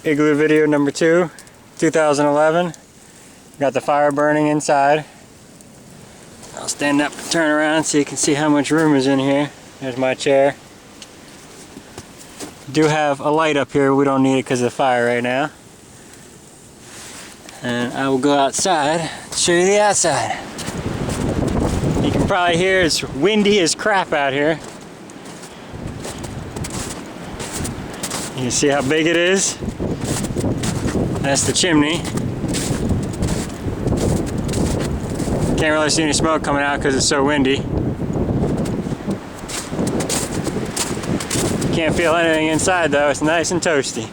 Igloo video number 2, 2011. Got the fire burning inside. I'll stand up and turn around so you can see how much room is in here. There's my chair. Do have a light up here, we don't need it because of the fire right now. And I will go outside and show you the outside. You can probably hear it's windy as crap out here. You can see how big it is. That's the chimney. Can't really see any smoke coming out because it's so windy. Can't feel anything inside though, it's nice and toasty.